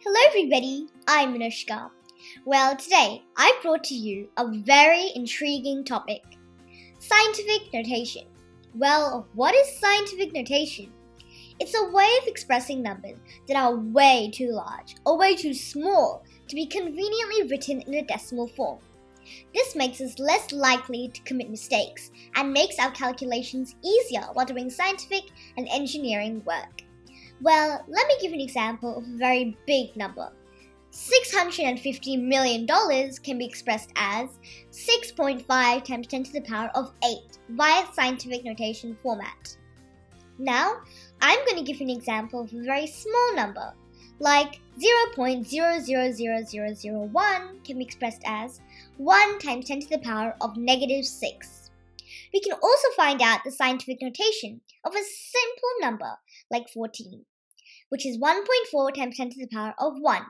Hello everybody, I'm Anushka. Well, today I've brought to you a very intriguing topic, scientific notation. Well, what is scientific notation? It's a way of expressing numbers that are way too large or way too small to be conveniently written in a decimal form. This makes us less likely to commit mistakes and makes our calculations easier while doing scientific and engineering work. Well, let me give an example of a very big number. $650 million can be expressed as 6.5 times 10 to the power of 8 via scientific notation format. Now, I'm going to give an example of a very small number, like 0.000001 can be expressed as 1 times 10 to the power of negative 6. We can also find out the scientific notation of a simple number like 14, which is 1.4 times 10 to the power of 1.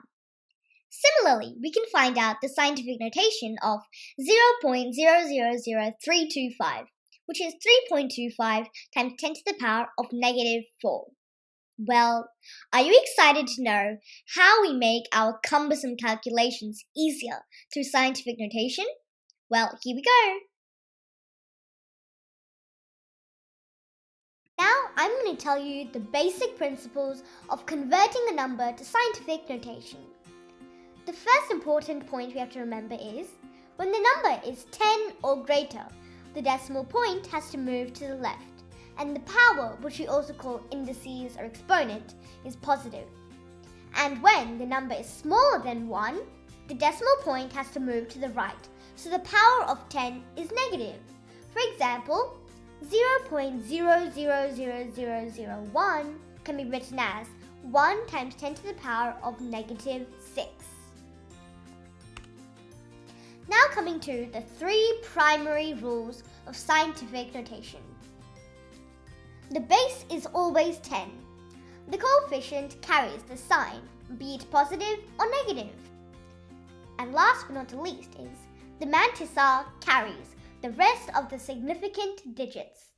Similarly, we can find out the scientific notation of 0.000325, which is 3.25 times 10 to the power of negative 4. Well, are you excited to know how we make our cumbersome calculations easier through scientific notation? Well, here we go. Now I'm going to tell you the basic principles of converting a number to scientific notation. The first important point we have to remember is, when the number is 10 or greater, the decimal point has to move to the left, and the power, which we also call indices or exponent, is positive. And when the number is smaller than 1, the decimal point has to move to the right, so the power of 10 is negative. For example, 0.000001 can be written as 1 times 10 to the power of negative 6. Now coming to the 3 primary rules of scientific notation. The base is always 10. The coefficient carries the sign, be it positive or negative. And last but not least is, the Mantissa carries the rest of the significant digits.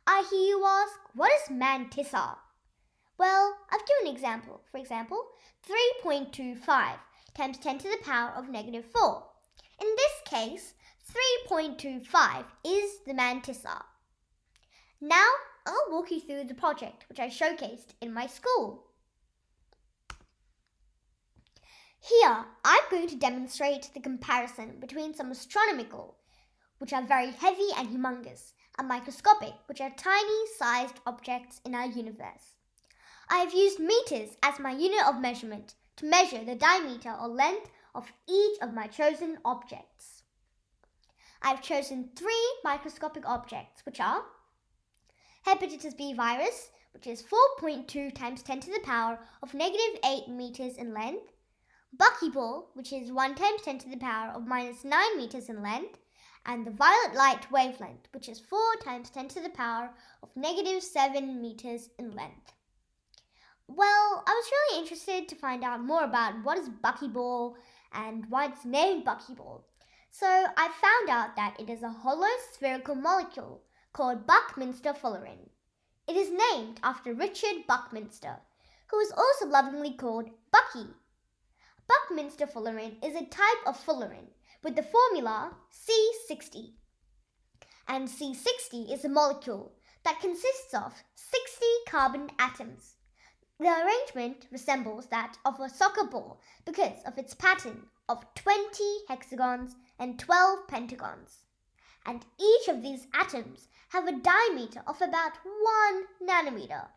I hear you ask, what is Mantissa? Well, I've given an example. For example, 3.25 times 10 to the power of negative 4. In this case, 3.25 is the Mantissa. Now, I'll walk you through the project which I showcased in my school. Here, I'm going to demonstrate the comparison between some astronomical, which are very heavy and humongous, and microscopic, which are tiny-sized objects in our universe. I have used meters as my unit of measurement to measure the diameter or length of each of my chosen objects. I have chosen 3 microscopic objects, which are hepatitis B virus, which is 4.2 times 10 to the power of negative 8 meters in length, Buckyball, which is 1 times 10 to the power of minus 9 meters in length, and the violet light wavelength, which is 4 times 10 to the power of negative 7 meters in length. Well, I was really interested to find out more about what is Buckyball and why it's named Buckyball. So I found out that it is a hollow spherical molecule called Buckminster fullerene. It is named after Richard Buckminster, who is also lovingly called Bucky. Buckminster fullerene is a type of fullerene with the formula C60. And C60 is a molecule that consists of 60 carbon atoms. The arrangement resembles that of a soccer ball because of its pattern of 20 hexagons and 12 pentagons. And each of these atoms have a diameter of about 1 nanometer.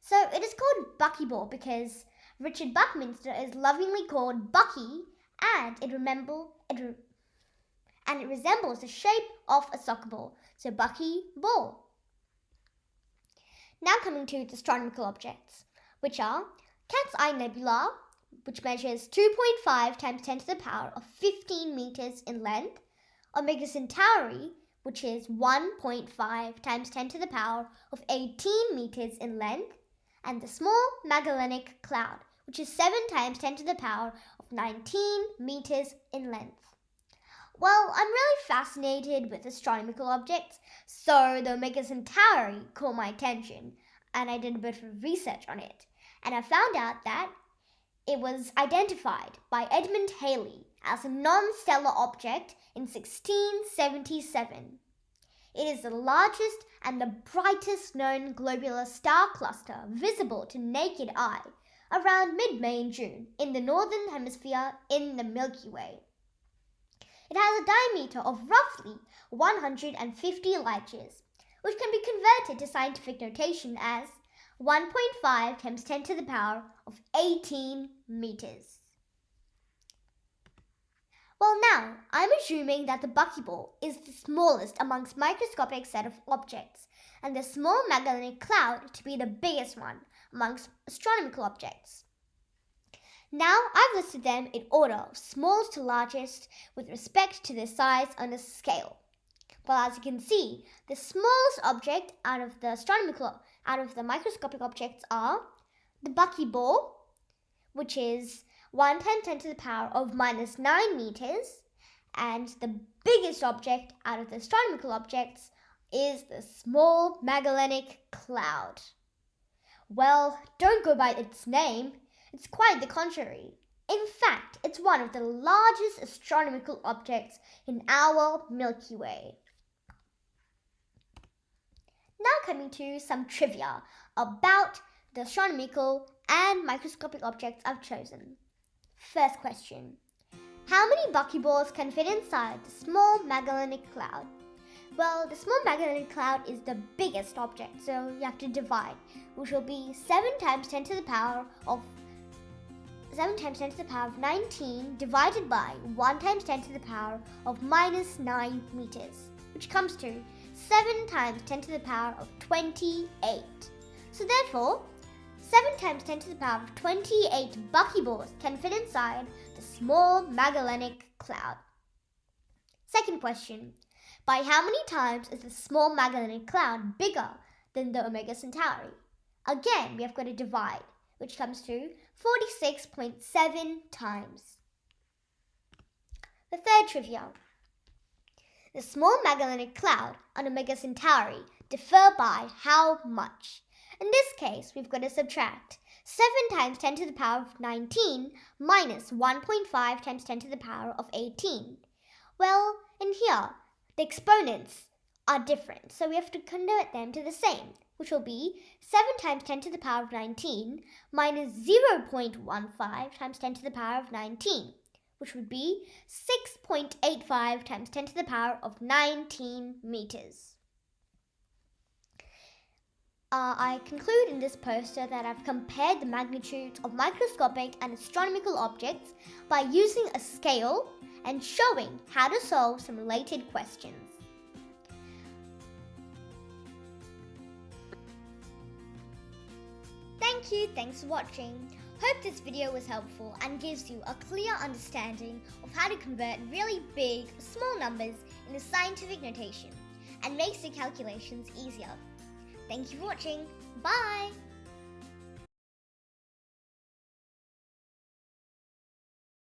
So it is called Buckyball because Richard Buckminster is lovingly called Bucky, and it resembles the shape of a soccer ball, so Bucky ball. Now coming to the astronomical objects, which are Cat's Eye Nebula, which measures 2.5 times 10 to the power of 15 meters in length, Omega Centauri, which is 1.5 times 10 to the power of 18 meters in length, and the Small Magellanic Cloud, which is 7 times 10 to the power of 19 meters in length. Well, I'm really fascinated with astronomical objects, so the Omega Centauri caught my attention, and I did a bit of research on it. And I found out that It was identified by Edmund Halley as a non-stellar object in 1677. It is the largest and the brightest known globular star cluster visible to naked eye around mid-May and June in the northern hemisphere in the Milky Way. It has a diameter of roughly 150 light years, which can be converted to scientific notation as 1.5 times 10 to the power of 18 meters. Well, now, I'm assuming that the buckyball is the smallest amongst microscopic set of objects, and the small Magellanic Cloud to be the biggest one amongst astronomical objects. Now, I've listed them in order of smallest to largest with respect to their size on a scale. Well, as you can see, the smallest object out of the microscopic objects are the buckyball, which is 1 times 10 to the power of minus 9 meters, and the biggest object out of the astronomical objects is the small Magellanic Cloud. Well, don't go by its name, it's quite the contrary. In fact, it's one of the largest astronomical objects in our Milky Way. Now coming to some trivia about the astronomical and microscopic objects I've chosen. First question. How many buckyballs can fit inside the small Magellanic Cloud? Well, the small Magellanic Cloud is the biggest object, so you have to divide, which will be 7 times 10 to the power of 19 divided by 1 times 10 to the power of minus 9 meters, which comes to 7 times 10 to the power of 28. So therefore, 7 times 10 to the power of 28 buckyballs can fit inside the small Magellanic Cloud. Second question. By how many times is the small Magellanic Cloud bigger than the Omega Centauri? Again, we have got to divide, which comes to 46.7 times. The third trivia. The small Magellanic Cloud and Omega Centauri differ by how much? In this case, we've got to subtract 7 times 10 to the power of 19 minus 1.5 times 10 to the power of 18. Well, in here, the exponents are different, so we have to convert them to the same, which will be 7 times 10 to the power of 19 minus 0.15 times 10 to the power of 19, which would be 6.85 times 10 to the power of 19 meters. I conclude in this poster that I've compared the magnitudes of microscopic and astronomical objects by using a scale and showing how to solve some related questions. Thanks for watching. Hope this video was helpful and gives you a clear understanding of how to convert really big, small numbers into scientific notation and makes the calculations easier. Thank you for watching. Bye!